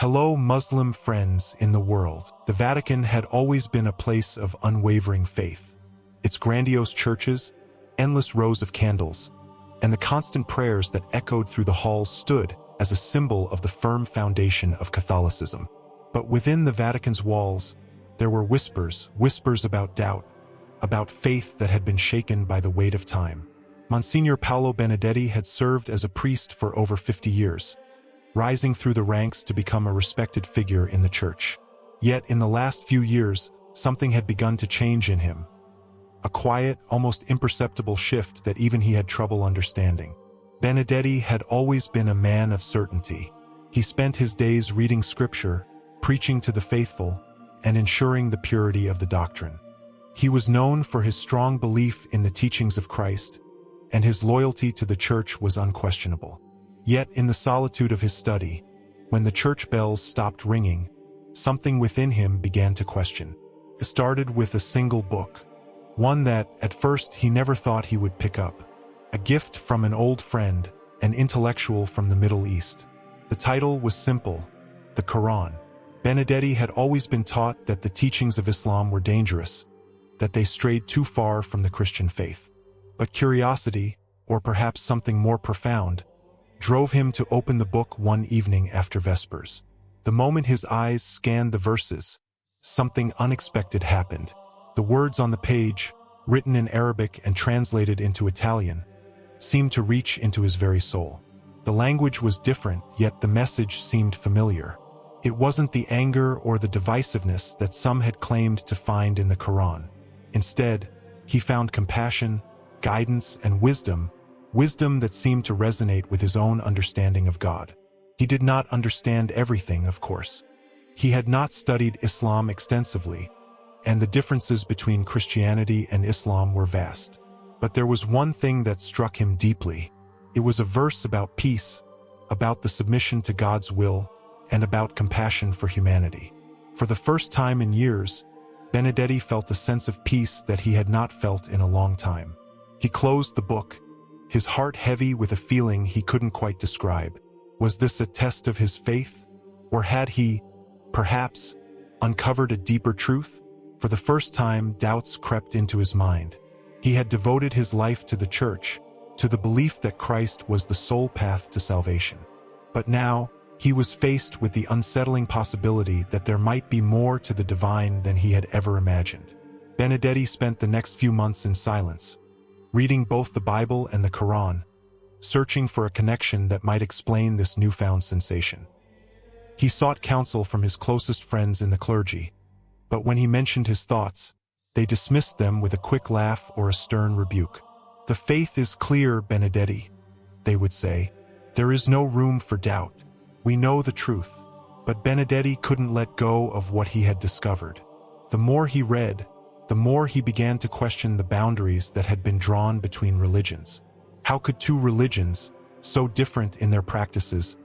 Hello, Muslim friends in the world. The Vatican had always been a place of unwavering faith. Its grandiose churches, endless rows of candles, and the constant prayers that echoed through the halls stood as a symbol of the firm foundation of Catholicism. But within the Vatican's walls, there were whispers about doubt, about faith that had been shaken by the weight of time. Monsignor Paolo Benedetti had served as a priest for over 50 years, rising through the ranks to become a respected figure in the church. Yet in the last few years, something had begun to change in him. A quiet, almost imperceptible shift that even he had trouble understanding. Benedetti had always been a man of certainty. He spent his days reading scripture, preaching to the faithful, and ensuring the purity of the doctrine. He was known for his strong belief in the teachings of Christ, and his loyalty to the church was unquestionable. Yet in the solitude of his study, when the church bells stopped ringing, something within him began to question. It started with a single book, one that, at first, he never thought he would pick up. A gift from an old friend, an intellectual from the Middle East. The title was simple, the Quran. Benedetti had always been taught that the teachings of Islam were dangerous, that they strayed too far from the Christian faith. But curiosity, or perhaps something more profound, drove him to open the book one evening after Vespers. The moment his eyes scanned the verses, something unexpected happened. The words on the page, written in Arabic and translated into Italian, seemed to reach into his very soul. The language was different, yet the message seemed familiar. It wasn't the anger or the divisiveness that some had claimed to find in the Quran. Instead, he found compassion, guidance, and wisdom that seemed to resonate with his own understanding of God. He did not understand everything, of course. He had not studied Islam extensively, and the differences between Christianity and Islam were vast. But there was one thing that struck him deeply. It was a verse about peace, about the submission to God's will, and about compassion for humanity. For the first time in years, Benedetti felt a sense of peace that he had not felt in a long time. He closed the book, his heart heavy with a feeling he couldn't quite describe. Was this a test of his faith? Or had he, perhaps, uncovered a deeper truth? For the first time, doubts crept into his mind. He had devoted his life to the church, to the belief that Christ was the sole path to salvation. But now, he was faced with the unsettling possibility that there might be more to the divine than he had ever imagined. Benedetti spent the next few months in silence, reading both the Bible and the Quran, searching for a connection that might explain this newfound sensation. He sought counsel from his closest friends in the clergy, but when he mentioned his thoughts, they dismissed them with a quick laugh or a stern rebuke. "The faith is clear, Benedetti," they would say. "There is no room for doubt. We know the truth." But Benedetti couldn't let go of what he had discovered. The more he read, the more he began to question the boundaries that had been drawn between religions. How could two religions, so different in their practices,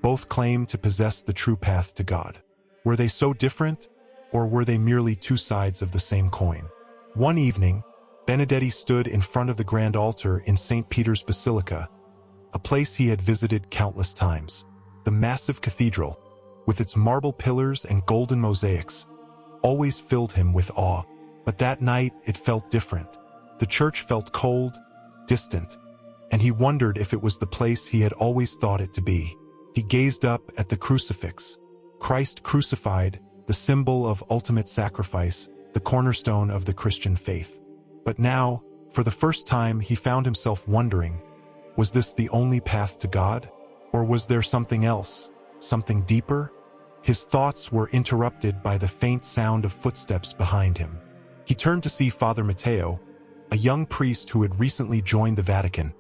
both claim to possess the true path to God? Were they so different, or were they merely two sides of the same coin? One evening, Benedetti stood in front of the grand altar in St. Peter's Basilica, a place he had visited countless times. The massive cathedral, with its marble pillars and golden mosaics, always filled him with awe. But that night it felt different. The church felt cold, distant, and he wondered if it was the place he had always thought it to be. He gazed up at the crucifix, Christ crucified, the symbol of ultimate sacrifice, the cornerstone of the Christian faith. But now, for the first time, he found himself wondering, was this the only path to God? Or was there something else, something deeper? His thoughts were interrupted by the faint sound of footsteps behind him. He turned to see Father Matteo, a young priest who had recently joined the Vatican,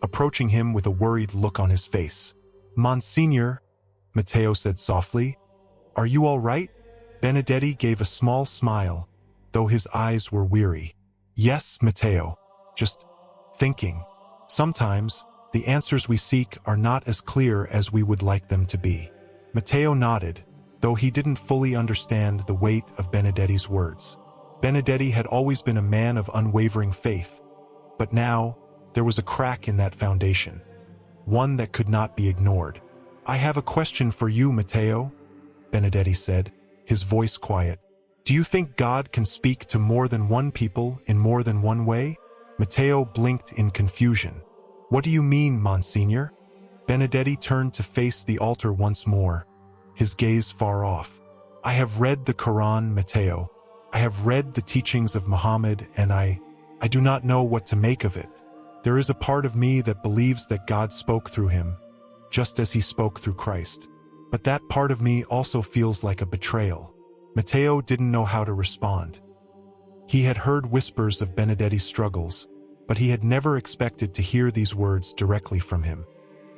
approaching him with a worried look on his face. "Monsignor," Matteo said softly, "are you all right?" Benedetti gave a small smile, though his eyes were weary. "Yes, Matteo, just thinking. Sometimes, the answers we seek are not as clear as we would like them to be." Matteo nodded, though he didn't fully understand the weight of Benedetti's words. Benedetti had always been a man of unwavering faith, but now there was a crack in that foundation, one that could not be ignored. "I have a question for you, Matteo," Benedetti said, his voice quiet. Do you think God can speak to more than one people in more than one way? Matteo blinked in confusion. What do you mean, Monsignor? Benedetti turned to face the altar once more, his gaze far off. I have read the Quran, Matteo. I have read the teachings of Muhammad, and I do not know what to make of it. There is a part of me that believes that God spoke through him, just as he spoke through Christ. But that part of me also feels like a betrayal. Matteo didn't know how to respond. He had heard whispers of Benedetti's struggles, but he had never expected to hear these words directly from him.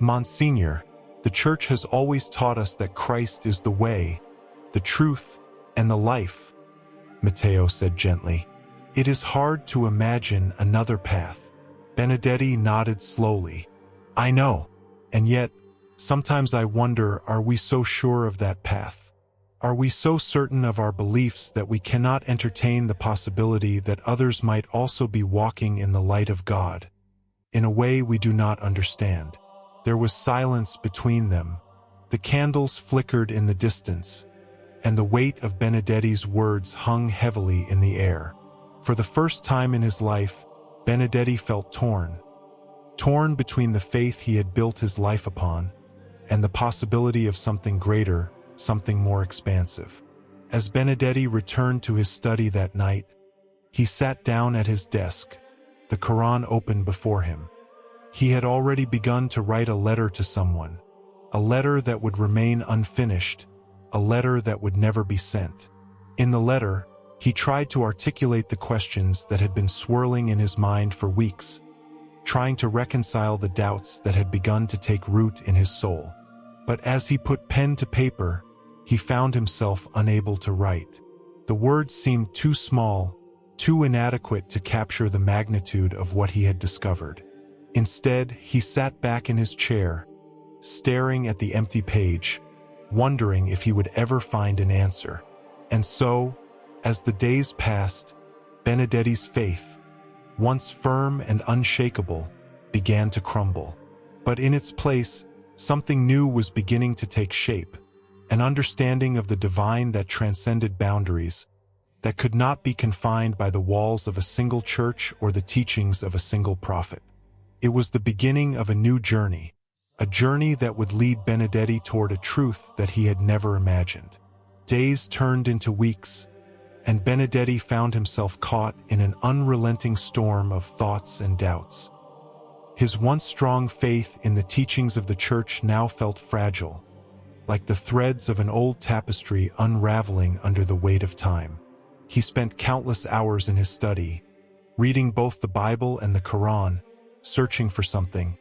Monsignor, the Church has always taught us that Christ is the way, the truth, and the life, Matteo said gently. It is hard to imagine another path. Benedetti nodded slowly. I know, and yet, sometimes I wonder, are we so sure of that path? Are we so certain of our beliefs that we cannot entertain the possibility that others might also be walking in the light of God, in a way we do not understand? There was silence between them. The candles flickered in the distance, and the weight of Benedetti's words hung heavily in the air. For the first time in his life, Benedetti felt torn. Torn between the faith he had built his life upon, and the possibility of something greater, something more expansive. As Benedetti returned to his study that night, he sat down at his desk, the Quran open before him. He had already begun to write a letter to someone, a letter that would remain unfinished, a letter that would never be sent. In the letter, he tried to articulate the questions that had been swirling in his mind for weeks, trying to reconcile the doubts that had begun to take root in his soul. But as he put pen to paper, he found himself unable to write. The words seemed too small, too inadequate to capture the magnitude of what he had discovered. Instead, he sat back in his chair, staring at the empty page, wondering if he would ever find an answer. And so, as the days passed, Benedetti's faith, once firm and unshakable, began to crumble. But in its place, something new was beginning to take shape, an understanding of the divine that transcended boundaries, that could not be confined by the walls of a single church or the teachings of a single prophet. It was the beginning of a new journey, a journey that would lead Benedetti toward a truth that he had never imagined. Days turned into weeks, and Benedetti found himself caught in an unrelenting storm of thoughts and doubts. His once strong faith in the teachings of the Church now felt fragile, like the threads of an old tapestry unraveling under the weight of time. He spent countless hours in his study, reading both the Bible and the Quran, searching for something,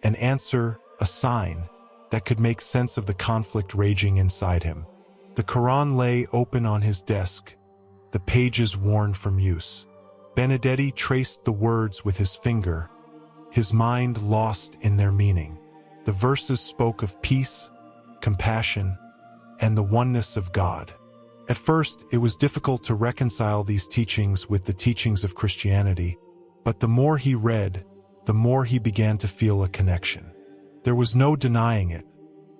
an answer, a sign, that could make sense of the conflict raging inside him. The Quran lay open on his desk, the pages worn from use. Benedetti traced the words with his finger, his mind lost in their meaning. The verses spoke of peace, compassion, and the oneness of God. At first, it was difficult to reconcile these teachings with the teachings of Christianity, but the more he read, the more he began to feel a connection. There was no denying it.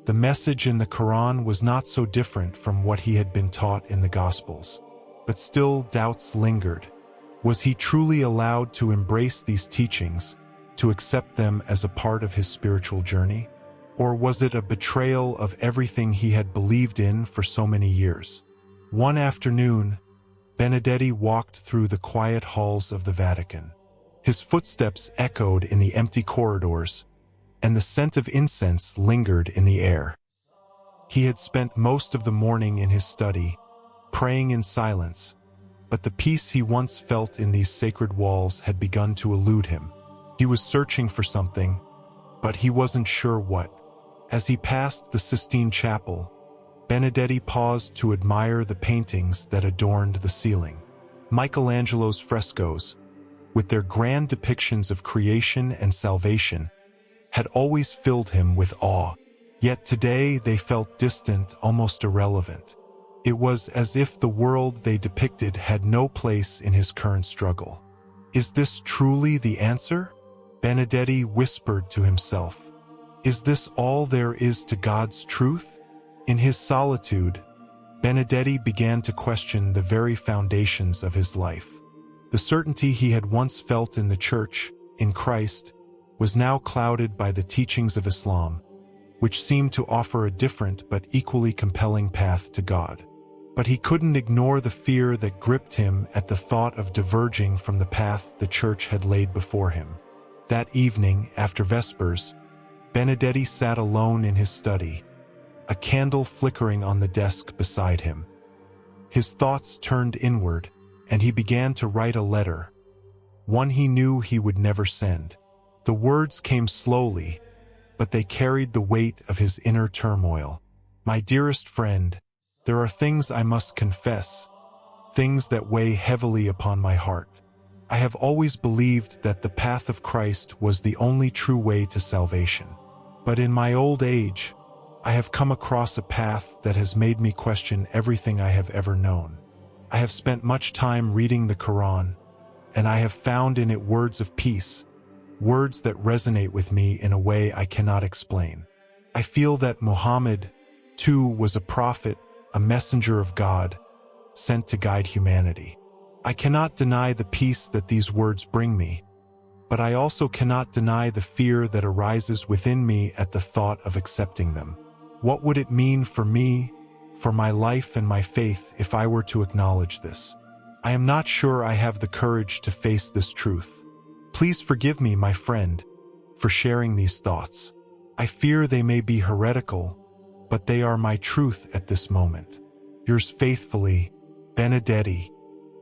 The message in the Quran was not so different from what he had been taught in the Gospels. But still, doubts lingered. Was he truly allowed to embrace these teachings, to accept them as a part of his spiritual journey? Or was it a betrayal of everything he had believed in for so many years? One afternoon, Benedetti walked through the quiet halls of the Vatican. His footsteps echoed in the empty corridors, and the scent of incense lingered in the air. He had spent most of the morning in his study, praying in silence, but the peace he once felt in these sacred walls had begun to elude him. He was searching for something, but he wasn't sure what. As he passed the Sistine Chapel, Benedetti paused to admire the paintings that adorned the ceiling. Michelangelo's frescoes, with their grand depictions of creation and salvation, had always filled him with awe. Yet today they felt distant, almost irrelevant. It was as if the world they depicted had no place in his current struggle. Is this truly the answer? Benedetti whispered to himself. Is this all there is to God's truth? In his solitude, Benedetti began to question the very foundations of his life. The certainty he had once felt in the Church, in Christ, was now clouded by the teachings of Islam, which seemed to offer a different but equally compelling path to God. But he couldn't ignore the fear that gripped him at the thought of diverging from the path the Church had laid before him. That evening, after Vespers, Benedetti sat alone in his study, a candle flickering on the desk beside him. His thoughts turned inward, and he began to write a letter, one he knew he would never send. The words came slowly, but they carried the weight of his inner turmoil. My dearest friend, there are things I must confess, things that weigh heavily upon my heart. I have always believed that the path of Christ was the only true way to salvation. But in my old age, I have come across a path that has made me question everything I have ever known. I have spent much time reading the Quran, and I have found in it words of peace, words that resonate with me in a way I cannot explain. I feel that Muhammad, too, was a prophet, a messenger of God, sent to guide humanity. I cannot deny the peace that these words bring me, but I also cannot deny the fear that arises within me at the thought of accepting them. What would it mean for me, for my life and my faith, if I were to acknowledge this? I am not sure I have the courage to face this truth. Please forgive me, my friend, for sharing these thoughts. I fear they may be heretical, but they are my truth at this moment. Yours faithfully, Benedetti.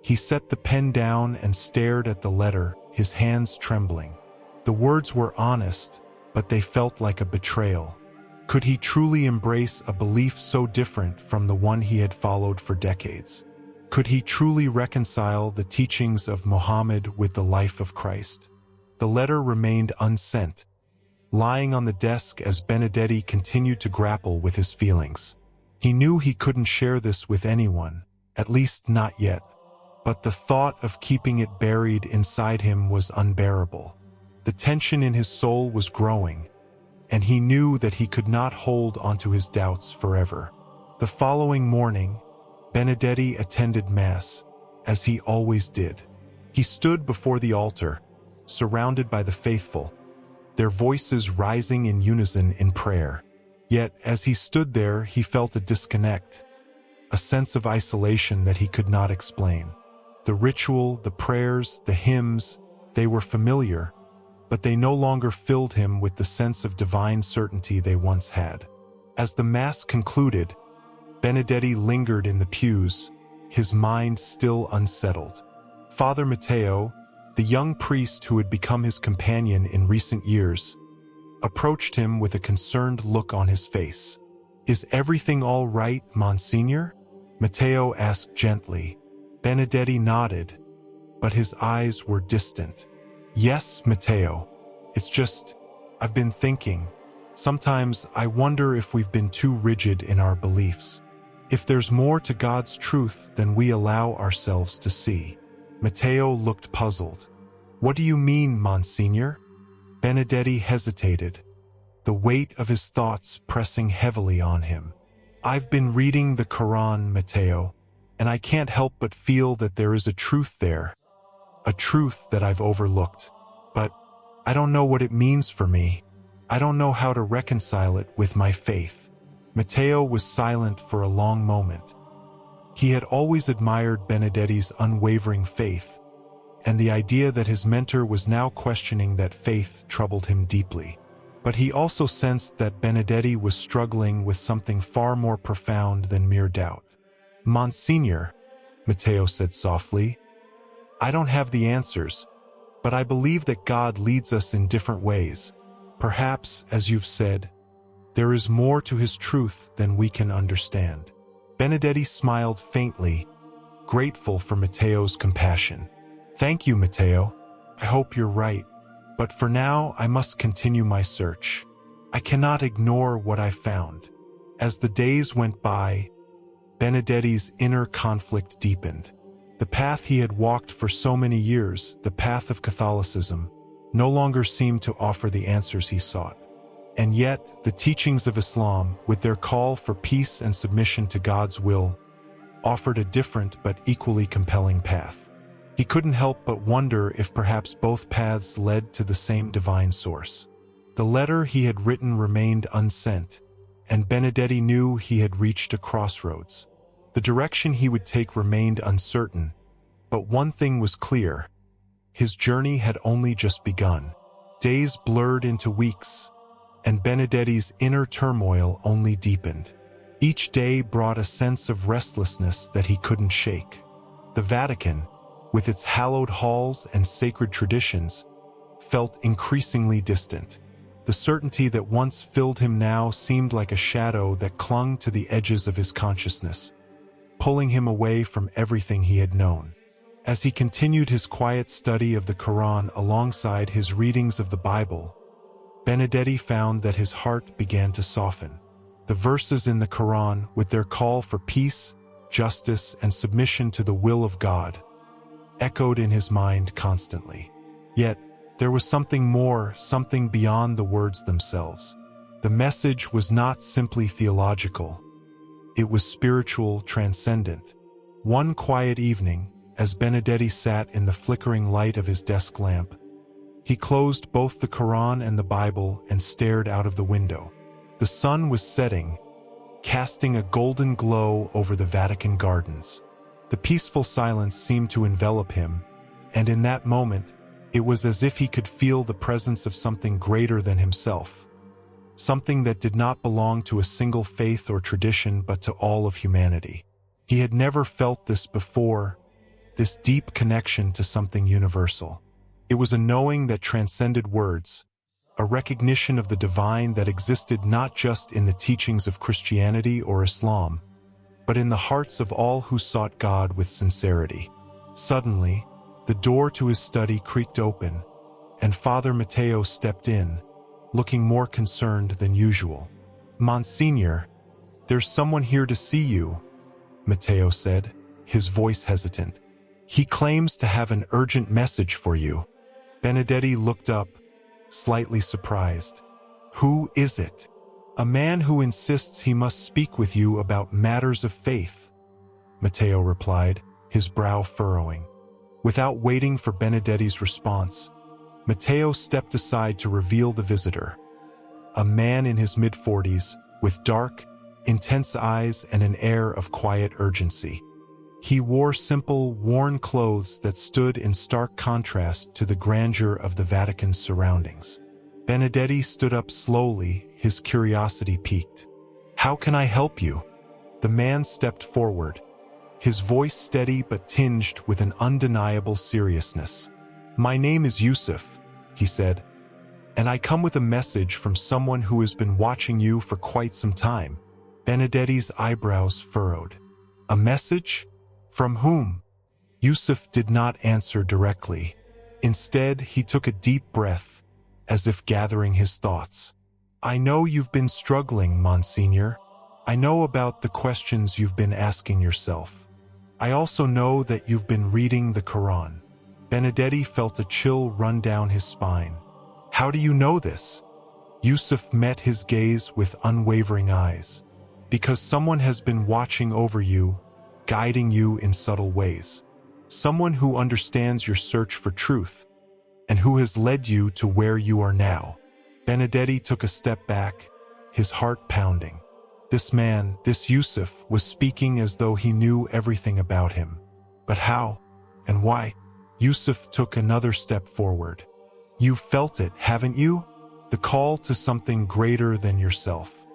He set the pen down and stared at the letter, his hands trembling. The words were honest, but they felt like a betrayal. Could he truly embrace a belief so different from the one he had followed for decades? Could he truly reconcile the teachings of Muhammad with the life of Christ? The letter remained unsent, lying on the desk as Benedetti continued to grapple with his feelings. He knew he couldn't share this with anyone, at least not yet. But the thought of keeping it buried inside him was unbearable. The tension in his soul was growing, and he knew that he could not hold onto his doubts forever. The following morning, Benedetti attended Mass, as he always did. He stood before the altar, surrounded by the faithful, their voices rising in unison in prayer. Yet, as he stood there, he felt a disconnect, a sense of isolation that he could not explain. The ritual, the prayers, the hymns, they were familiar, but they no longer filled him with the sense of divine certainty they once had. As the Mass concluded, Benedetti lingered in the pews, his mind still unsettled. Father Matteo, the young priest who had become his companion in recent years, approached him with a concerned look on his face. "Is everything all right, Monsignor?" Matteo asked gently. Benedetti nodded, but his eyes were distant. "Yes, Matteo. It's just, I've been thinking. Sometimes I wonder if we've been too rigid in our beliefs. If there's more to God's truth than we allow ourselves to see." Matteo looked puzzled. "What do you mean, Monsignor?" Benedetti hesitated, the weight of his thoughts pressing heavily on him. "I've been reading the Quran, Matteo, and I can't help but feel that there is a truth there, a truth that I've overlooked. But I don't know what it means for me. I don't know how to reconcile it with my faith." Matteo was silent for a long moment. He had always admired Benedetti's unwavering faith, and the idea that his mentor was now questioning that faith troubled him deeply. But he also sensed that Benedetti was struggling with something far more profound than mere doubt. "Monsignor," Matteo said softly, "I don't have the answers, but I believe that God leads us in different ways. Perhaps, as you've said, there is more to his truth than we can understand." Benedetti smiled faintly, grateful for Matteo's compassion. "Thank you, Matteo. I hope you're right. But for now, I must continue my search. I cannot ignore what I found." As the days went by, Benedetti's inner conflict deepened. The path he had walked for so many years, the path of Catholicism, no longer seemed to offer the answers he sought. And yet, the teachings of Islam, with their call for peace and submission to God's will, offered a different but equally compelling path. He couldn't help but wonder if perhaps both paths led to the same divine source. The letter he had written remained unsent, and Benedetti knew he had reached a crossroads. The direction he would take remained uncertain, but one thing was clear: his journey had only just begun. Days blurred into weeks, and Benedetti's inner turmoil only deepened. Each day brought a sense of restlessness that he couldn't shake. The Vatican, with its hallowed halls and sacred traditions, felt increasingly distant. The certainty that once filled him now seemed like a shadow that clung to the edges of his consciousness, pulling him away from everything he had known. As he continued his quiet study of the Quran alongside his readings of the Bible, Benedetti found that his heart began to soften. The verses in the Quran, with their call for peace, justice, and submission to the will of God, echoed in his mind constantly. Yet, there was something more, something beyond the words themselves. The message was not simply theological. It was spiritual, transcendent. One quiet evening, as Benedetti sat in the flickering light of his desk lamp, he closed both the Quran and the Bible and stared out of the window. The sun was setting, casting a golden glow over the Vatican gardens. The peaceful silence seemed to envelop him, and in that moment, it was as if he could feel the presence of something greater than himself, something that did not belong to a single faith or tradition but to all of humanity. He had never felt this before, this deep connection to something universal. It was a knowing that transcended words, a recognition of the divine that existed not just in the teachings of Christianity or Islam, but in the hearts of all who sought God with sincerity. Suddenly, the door to his study creaked open, and Father Matteo stepped in, looking more concerned than usual. "Monsignor, there's someone here to see you," Matteo said, his voice hesitant. "He claims to have an urgent message for you." Benedetti looked up, slightly surprised. "Who is it?" "A man who insists he must speak with you about matters of faith," Matteo replied, his brow furrowing. Without waiting for Benedetti's response, Matteo stepped aside to reveal the visitor. A man in his mid-40s, with dark, intense eyes and an air of quiet urgency. He wore simple, worn clothes that stood in stark contrast to the grandeur of the Vatican's surroundings. Benedetti stood up slowly, his curiosity piqued. "How can I help you?" The man stepped forward, his voice steady but tinged with an undeniable seriousness. "My name is Yusuf," he said, "and I come with a message from someone who has been watching you for quite some time." Benedetti's eyebrows furrowed. "A message? From whom?" Yusuf did not answer directly. Instead, he took a deep breath, as if gathering his thoughts. "I know you've been struggling, Monsignor. I know about the questions you've been asking yourself. I also know that you've been reading the Quran." Benedetti felt a chill run down his spine. "How do you know this?" Yusuf met his gaze with unwavering eyes. "Because someone has been watching over you, guiding you in subtle ways. Someone who understands your search for truth, and who has led you to where you are now." Benedetti took a step back, his heart pounding. This man, this Yusuf, was speaking as though he knew everything about him. But how? And why? Yusuf took another step forward. "You've felt it, haven't you? The call to something greater than yourself.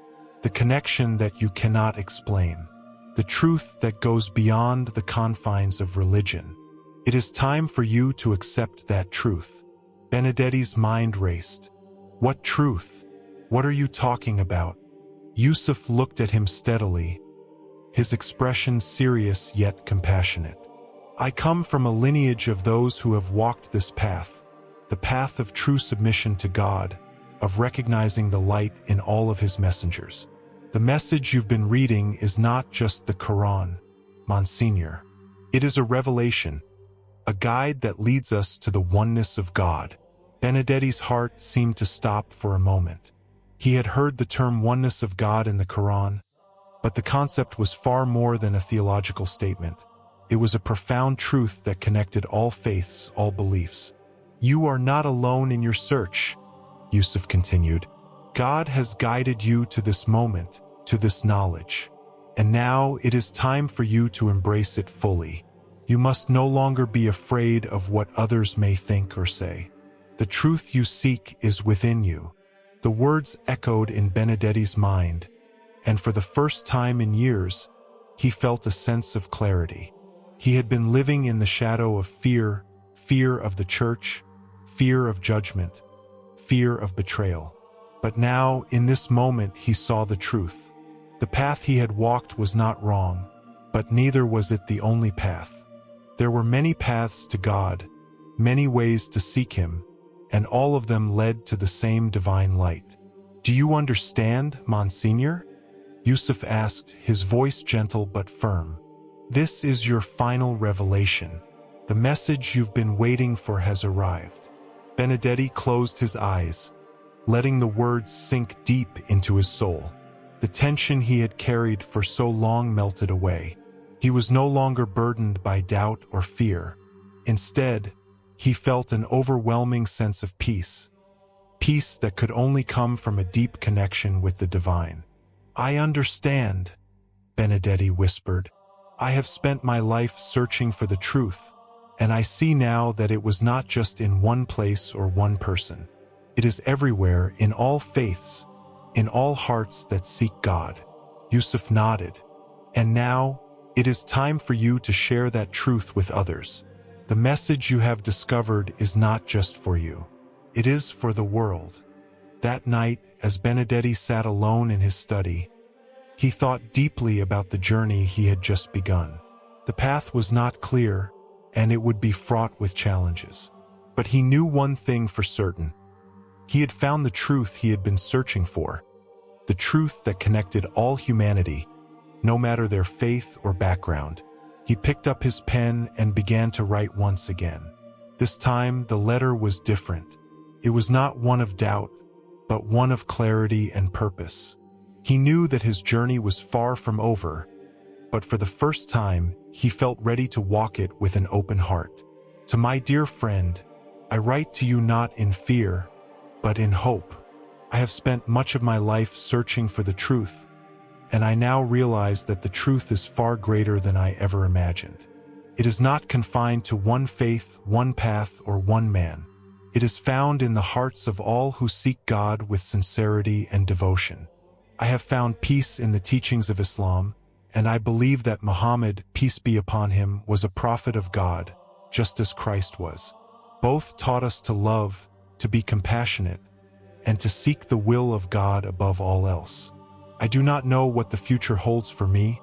The connection that you cannot explain. The truth that goes beyond the confines of religion. It is time for you to accept that truth." Benedetti's mind raced. "What truth? What are you talking about?" Yusuf looked at him steadily, his expression serious yet compassionate. "I come from a lineage of those who have walked this path, the path of true submission to God, of recognizing the light in all of his messengers. The message you've been reading is not just the Quran, Monsignor. It is a revelation, a guide that leads us to the oneness of God." Benedetti's heart seemed to stop for a moment. He had heard the term oneness of God in the Quran, but the concept was far more than a theological statement. It was a profound truth that connected all faiths, all beliefs. You are not alone in your search, Yusuf continued. God has guided you to this moment, to this knowledge. And now it is time for you to embrace it fully. You must no longer be afraid of what others may think or say. The truth you seek is within you. The words echoed in Benedetti's mind, and for the first time in years, he felt a sense of clarity. He had been living in the shadow of fear, fear of the church, fear of judgment, fear of betrayal. But now, in this moment, he saw the truth. The path he had walked was not wrong, but neither was it the only path. There were many paths to God, many ways to seek Him, and all of them led to the same divine light. Do you understand, Monsignor? Yusuf asked, his voice gentle but firm. This is your final revelation. The message you've been waiting for has arrived. Benedetti closed his eyes, letting the words sink deep into his soul. The tension he had carried for so long melted away. He was no longer burdened by doubt or fear. Instead, he felt an overwhelming sense of peace. Peace that could only come from a deep connection with the divine. I understand, Benedetti whispered. I have spent my life searching for the truth, and I see now that it was not just in one place or one person. It is everywhere, in all faiths, in all hearts that seek God. Yusuf nodded. And now, it is time for you to share that truth with others. The message you have discovered is not just for you. It is for the world. That night, as Benedetti sat alone in his study, he thought deeply about the journey he had just begun. The path was not clear, and it would be fraught with challenges. But he knew one thing for certain. He had found the truth he had been searching for, the truth that connected all humanity, no matter their faith or background. He picked up his pen and began to write once again. This time, the letter was different. It was not one of doubt, but one of clarity and purpose. He knew that his journey was far from over, but for the first time, he felt ready to walk it with an open heart. To my dear friend, I write to you not in fear, but in hope. I have spent much of my life searching for the truth, and I now realize that the truth is far greater than I ever imagined. It is not confined to one faith, one path, or one man. It is found in the hearts of all who seek God with sincerity and devotion. I have found peace in the teachings of Islam, and I believe that Muhammad, peace be upon him, was a prophet of God, just as Christ was. Both taught us to love, to be compassionate, and to seek the will of God above all else. I do not know what the future holds for me,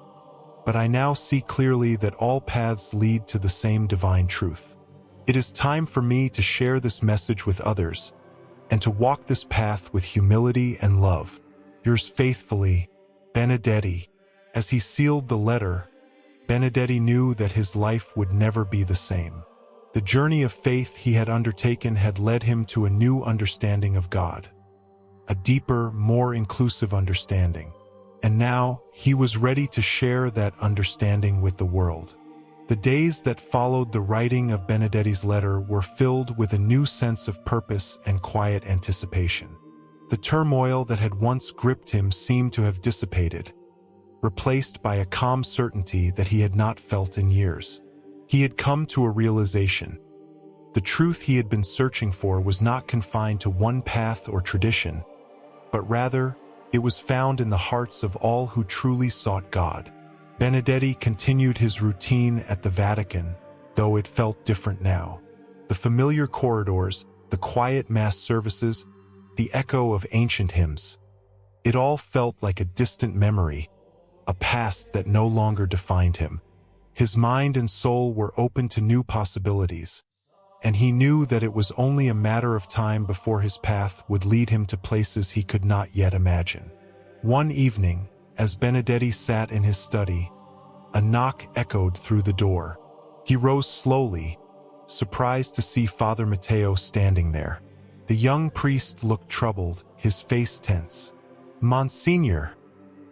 but I now see clearly that all paths lead to the same divine truth. It is time for me to share this message with others, and to walk this path with humility and love. Yours faithfully, Benedetti. As he sealed the letter, Benedetti knew that his life would never be the same. The journey of faith he had undertaken had led him to a new understanding of God, a deeper, more inclusive understanding. And now, he was ready to share that understanding with the world. The days that followed the writing of Benedetti's letter were filled with a new sense of purpose and quiet anticipation. The turmoil that had once gripped him seemed to have dissipated, replaced by a calm certainty that he had not felt in years. He had come to a realization. The truth he had been searching for was not confined to one path or tradition, but rather, it was found in the hearts of all who truly sought God. Benedetti continued his routine at the Vatican, though it felt different now. The familiar corridors, the quiet mass services, the echo of ancient hymns. It all felt like a distant memory, a past that no longer defined him. His mind and soul were open to new possibilities, and he knew that it was only a matter of time before his path would lead him to places he could not yet imagine. One evening, as Benedetti sat in his study, a knock echoed through the door. He rose slowly, surprised to see Father Matteo standing there. The young priest looked troubled, his face tense. "Monsignor,"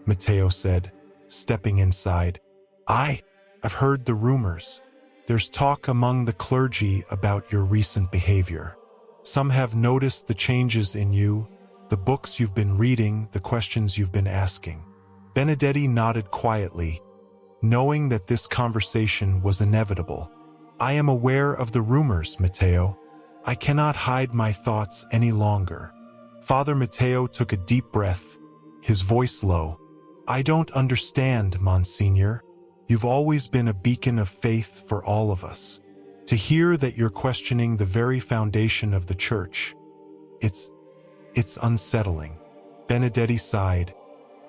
Matteo said, stepping inside, I've heard the rumors. There's talk among the clergy about your recent behavior. Some have noticed the changes in you, the books you've been reading, the questions you've been asking." Benedetti nodded quietly, knowing that this conversation was inevitable. "I am aware of the rumors, Matteo. I cannot hide my thoughts any longer." Father Matteo took a deep breath, his voice low. "I don't understand, Monsignor. You've always been a beacon of faith for all of us. To hear that you're questioning the very foundation of the church, it's unsettling." Benedetti sighed,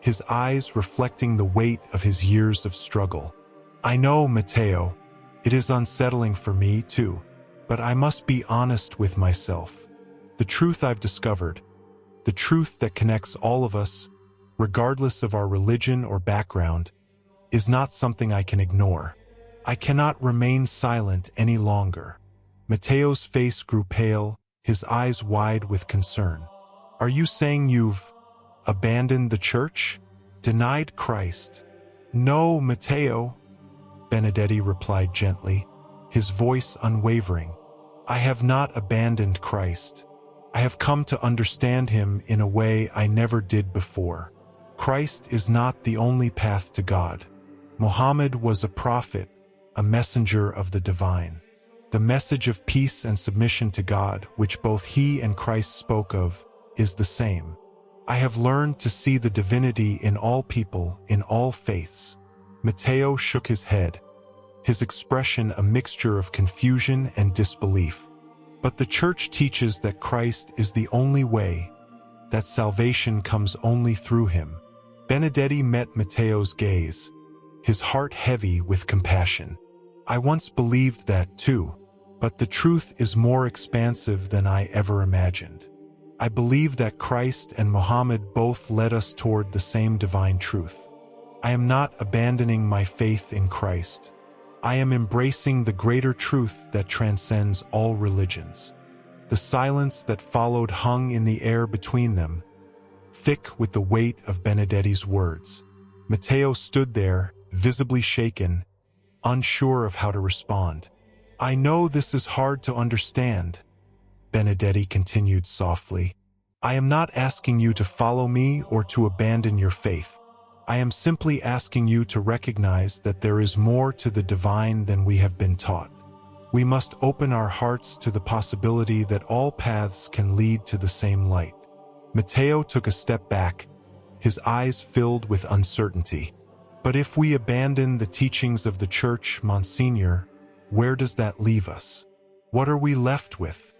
his eyes reflecting the weight of his years of struggle. "I know, Matteo, it is unsettling for me too, but I must be honest with myself. The truth I've discovered, the truth that connects all of us, regardless of our religion or background, is not something I can ignore. I cannot remain silent any longer." Matteo's face grew pale, his eyes wide with concern. "Are you saying you've abandoned the church? Denied Christ?" "No, Matteo," Benedetti replied gently, his voice unwavering. "I have not abandoned Christ. I have come to understand him in a way I never did before. Christ is not the only path to God. Muhammad was a prophet, a messenger of the divine. The message of peace and submission to God, which both he and Christ spoke of, is the same. I have learned to see the divinity in all people, in all faiths." Matteo shook his head, his expression a mixture of confusion and disbelief. "But the church teaches that Christ is the only way, that salvation comes only through him." Benedetti met Matteo's gaze, his heart heavy with compassion. "I once believed that too, but the truth is more expansive than I ever imagined. I believe that Christ and Muhammad both led us toward the same divine truth. I am not abandoning my faith in Christ. I am embracing the greater truth that transcends all religions." The silence that followed hung in the air between them, thick with the weight of Benedetti's words. Matteo stood there, visibly shaken, unsure of how to respond. "I know this is hard to understand," Benedetti continued softly. "I am not asking you to follow me or to abandon your faith. I am simply asking you to recognize that there is more to the divine than we have been taught. We must open our hearts to the possibility that all paths can lead to the same light." Matteo took a step back, his eyes filled with uncertainty. "But if we abandon the teachings of the church, Monsignor, where does that leave us? What are we left with?"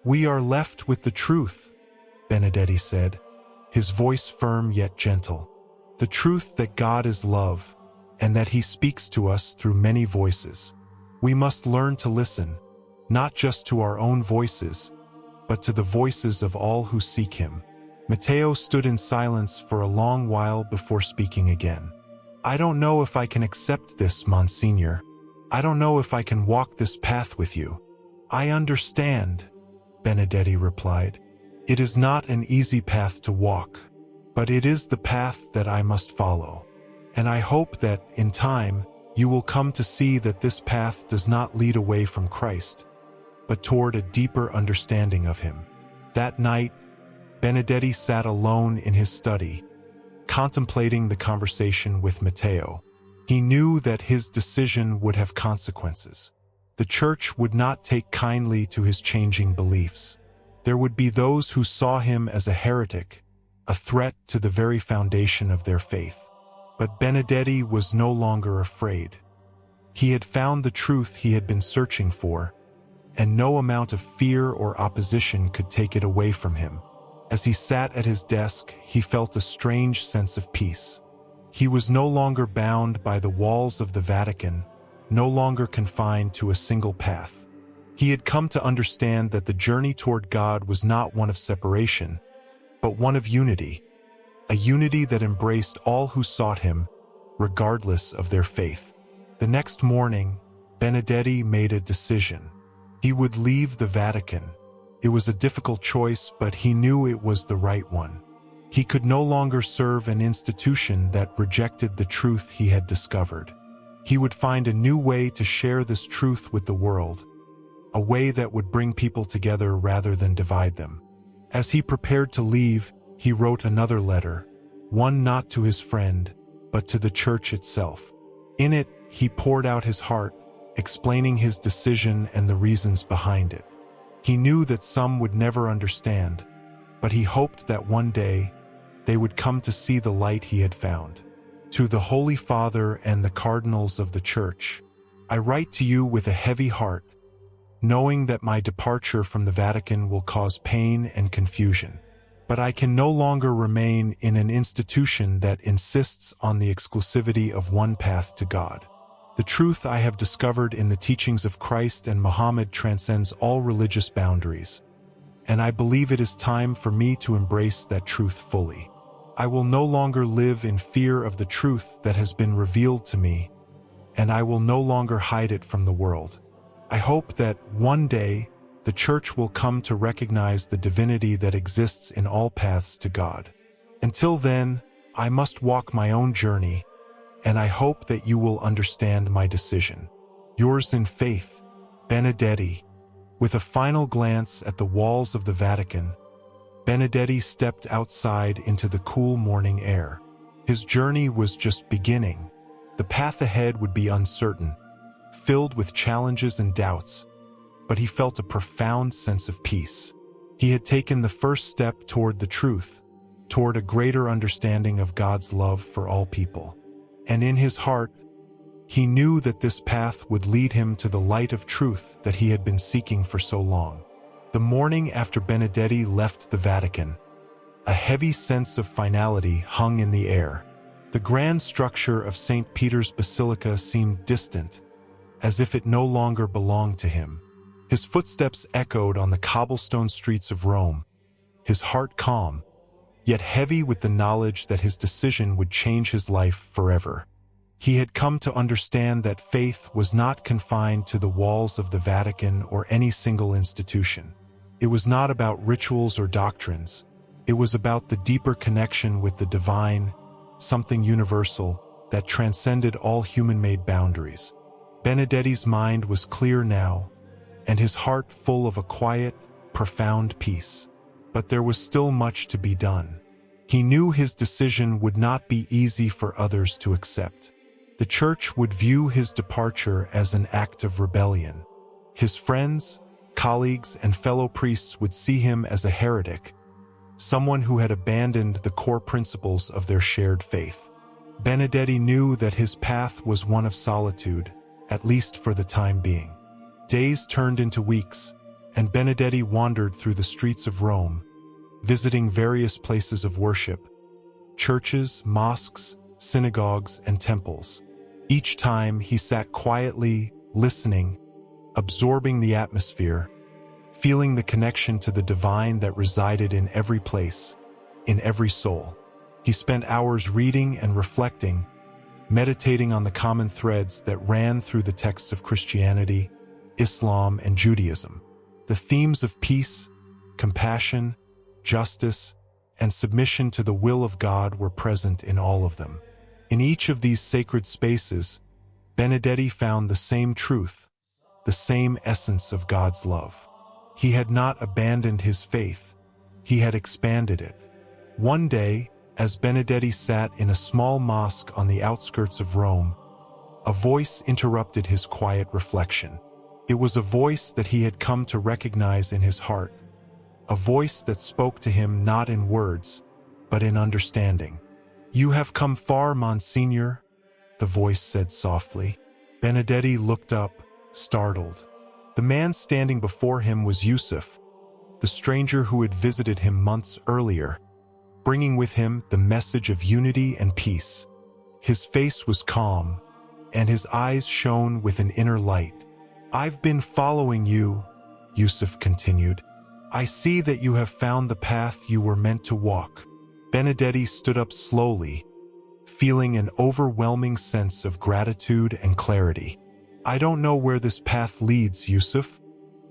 "We are left with the truth," Benedetti said, his voice firm yet gentle. "The truth that God is love, and that he speaks to us through many voices. We must learn to listen, not just to our own voices, but to the voices of all who seek him." Matteo stood in silence for a long while before speaking again. "I don't know if I can accept this, Monsignor. I don't know if I can walk this path with you." "I understand," Benedetti replied. "It is not an easy path to walk, but it is the path that I must follow. And I hope that, in time, you will come to see that this path does not lead away from Christ, but toward a deeper understanding of him." That night, Benedetti sat alone in his study, contemplating the conversation with Matteo. He knew that his decision would have consequences. The church would not take kindly to his changing beliefs. There would be those who saw him as a heretic, a threat to the very foundation of their faith. But Benedetti was no longer afraid. He had found the truth he had been searching for, and no amount of fear or opposition could take it away from him. As he sat at his desk, he felt a strange sense of peace. He was no longer bound by the walls of the Vatican, no longer confined to a single path. He had come to understand that the journey toward God was not one of separation, but one of unity, a unity that embraced all who sought him, regardless of their faith. The next morning, Benedetti made a decision. He would leave the Vatican. It was a difficult choice, but he knew it was the right one. He could no longer serve an institution that rejected the truth he had discovered. He would find a new way to share this truth with the world, a way that would bring people together rather than divide them. As he prepared to leave, he wrote another letter, one not to his friend, but to the church itself. In it, he poured out his heart, explaining his decision and the reasons behind it. He knew that some would never understand, but he hoped that one day they would come to see the light he had found. To the Holy Father and the cardinals of the Church, I write to you with a heavy heart, knowing that my departure from the Vatican will cause pain and confusion. But I can no longer remain in an institution that insists on the exclusivity of one path to God. The truth I have discovered in the teachings of Christ and Muhammad transcends all religious boundaries, and I believe it is time for me to embrace that truth fully. I will no longer live in fear of the truth that has been revealed to me, and I will no longer hide it from the world. I hope that one day the Church will come to recognize the divinity that exists in all paths to God. Until then, I must walk my own journey, and I hope that you will understand my decision. Yours in faith, Benedetti. With a final glance at the walls of the Vatican, Benedetti stepped outside into the cool morning air. His journey was just beginning. The path ahead would be uncertain, filled with challenges and doubts, but he felt a profound sense of peace. He had taken the first step toward the truth, toward a greater understanding of God's love for all people. And in his heart, he knew that this path would lead him to the light of truth that he had been seeking for so long. The morning after Benedetti left the Vatican, a heavy sense of finality hung in the air. The grand structure of St. Peter's Basilica seemed distant, as if it no longer belonged to him. His footsteps echoed on the cobblestone streets of Rome, his heart calm, yet heavy with the knowledge that his decision would change his life forever. He had come to understand that faith was not confined to the walls of the Vatican or any single institution. It was not about rituals or doctrines. It was about the deeper connection with the divine, something universal that transcended all human-made boundaries. Benedetti's mind was clear now, and his heart full of a quiet, profound peace. But there was still much to be done. He knew his decision would not be easy for others to accept. The Church would view his departure as an act of rebellion. His friends, colleagues, and fellow priests would see him as a heretic, someone who had abandoned the core principles of their shared faith. Benedetti knew that his path was one of solitude, at least for the time being. Days turned into weeks, and Benedetti wandered through the streets of Rome, visiting various places of worship, churches, mosques, synagogues, and temples. Each time he sat quietly, listening, absorbing the atmosphere, feeling the connection to the divine that resided in every place, in every soul. He spent hours reading and reflecting, meditating on the common threads that ran through the texts of Christianity, Islam, and Judaism. The themes of peace, compassion, justice, and submission to the will of God were present in all of them. In each of these sacred spaces, Benedetti found the same truth, the same essence of God's love. He had not abandoned his faith, he had expanded it. One day, as Benedetti sat in a small mosque on the outskirts of Rome, a voice interrupted his quiet reflection. It was a voice that he had come to recognize in his heart, a voice that spoke to him not in words, but in understanding. "You have come far, Monsignor," the voice said softly. Benedetti looked up, startled. The man standing before him was Yusuf, the stranger who had visited him months earlier, bringing with him the message of unity and peace. His face was calm, and his eyes shone with an inner light. "I've been following you," Yusuf continued. "I see that you have found the path you were meant to walk." Benedetti stood up slowly, feeling an overwhelming sense of gratitude and clarity. "I don't know where this path leads, Yusuf,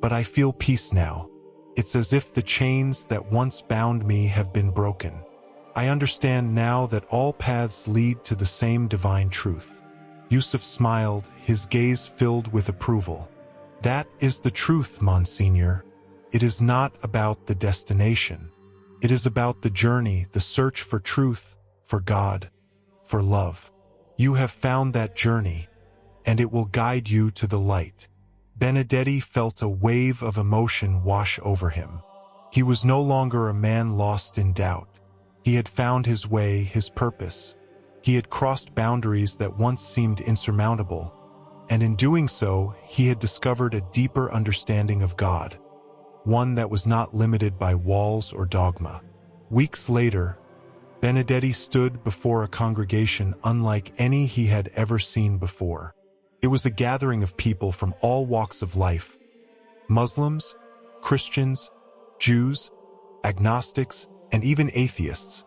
but I feel peace now. It's as if the chains that once bound me have been broken. I understand now that all paths lead to the same divine truth. Yusuf smiled, his gaze filled with approval. That is the truth, Monsignor. It is not about the destination. It is about the journey, the search for truth, for God, for love. You have found that journey, and it will guide you to the light. Benedetti felt a wave of emotion wash over him. He was no longer a man lost in doubt. He had found his way, his purpose. He had crossed boundaries that once seemed insurmountable, and in doing so, he had discovered a deeper understanding of God, one that was not limited by walls or dogma. Weeks later, Benedetti stood before a congregation unlike any he had ever seen before. It was a gathering of people from all walks of life: Muslims, Christians, Jews, agnostics, and even atheists,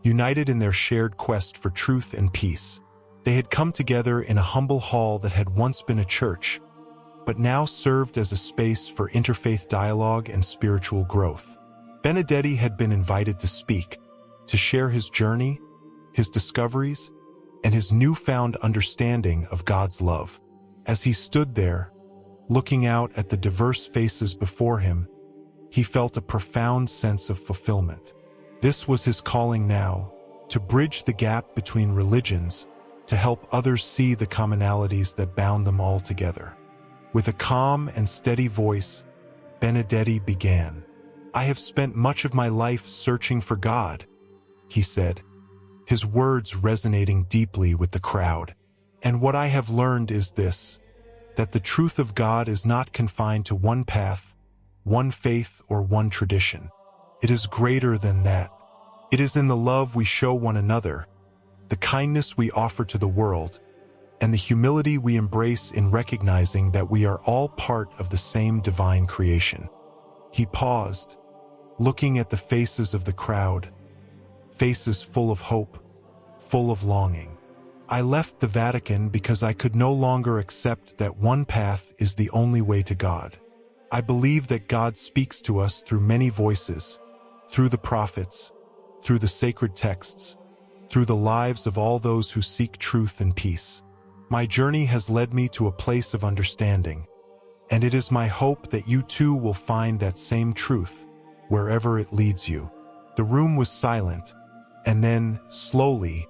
united in their shared quest for truth and peace. They had come together in a humble hall that had once been a church, but now served as a space for interfaith dialogue and spiritual growth. Benedetti had been invited to speak, to share his journey, his discoveries, and his newfound understanding of God's love. As he stood there, looking out at the diverse faces before him, he felt a profound sense of fulfillment. This was his calling now, to bridge the gap between religions, to help others see the commonalities that bound them all together. With a calm and steady voice, Benedetti began. "I have spent much of my life searching for God," he said, his words resonating deeply with the crowd. "And what I have learned is this, that the truth of God is not confined to one path, one faith, or one tradition. It is greater than that. It is in the love we show one another, the kindness we offer to the world, and the humility we embrace in recognizing that we are all part of the same divine creation." He paused, looking at the faces of the crowd, faces full of hope, full of longing. "I left the Vatican because I could no longer accept that one path is the only way to God. I believe that God speaks to us through many voices, through the prophets, through the sacred texts, through the lives of all those who seek truth and peace. My journey has led me to a place of understanding, and it is my hope that you too will find that same truth, wherever it leads you." The room was silent, and then, slowly,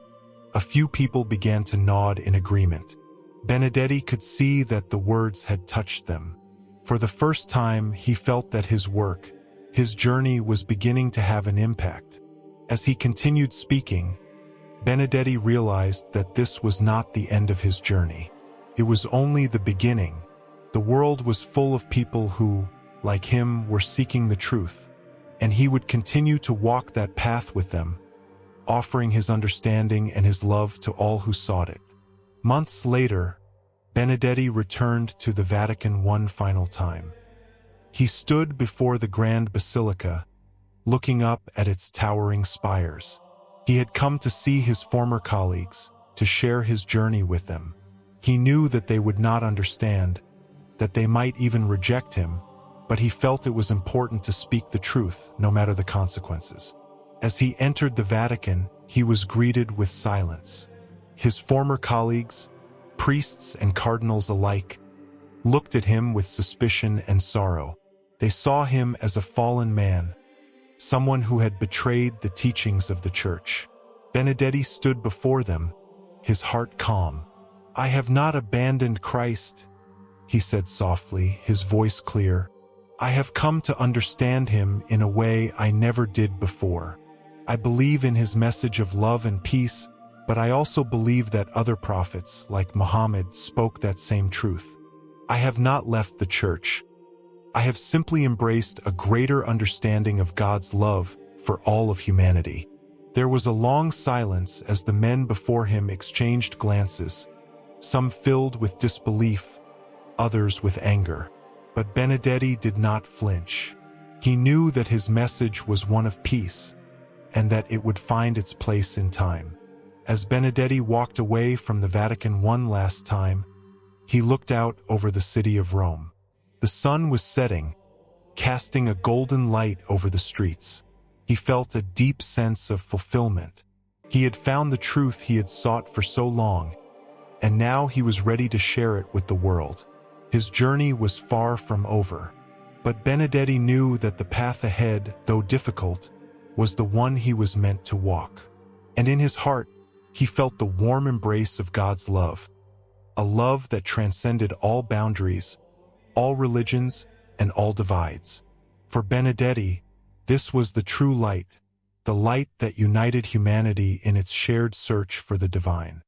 a few people began to nod in agreement. Benedetti could see that the words had touched them. For the first time, he felt that his work, his journey, was beginning to have an impact. As he continued speaking, Benedetti realized that this was not the end of his journey. It was only the beginning. The world was full of people who, like him, were seeking the truth, and he would continue to walk that path with them, offering his understanding and his love to all who sought it. Months later, Benedetti returned to the Vatican one final time. He stood before the Grand Basilica, looking up at its towering spires. He had come to see his former colleagues, to share his journey with them. He knew that they would not understand, that they might even reject him, but he felt it was important to speak the truth, no matter the consequences. As he entered the Vatican, he was greeted with silence. His former colleagues, priests and cardinals alike, looked at him with suspicion and sorrow. They saw him as a fallen man, someone who had betrayed the teachings of the Church. Benedetti stood before them, his heart calm. "I have not abandoned Christ," he said softly, his voice clear. "I have come to understand him in a way I never did before. I believe in his message of love and peace, but I also believe that other prophets, like Muhammad, spoke that same truth. I have not left the Church. I have simply embraced a greater understanding of God's love for all of humanity." There was a long silence as the men before him exchanged glances, some filled with disbelief, others with anger. But Benedetti did not flinch. He knew that his message was one of peace, and that it would find its place in time. As Benedetti walked away from the Vatican one last time, he looked out over the city of Rome. The sun was setting, casting a golden light over the streets. He felt a deep sense of fulfillment. He had found the truth he had sought for so long, and now he was ready to share it with the world. His journey was far from over, but Benedetti knew that the path ahead, though difficult, was the one he was meant to walk. And in his heart, he felt the warm embrace of God's love, a love that transcended all boundaries, all religions, and all divides. For Benedetti, this was the true light, the light that united humanity in its shared search for the divine.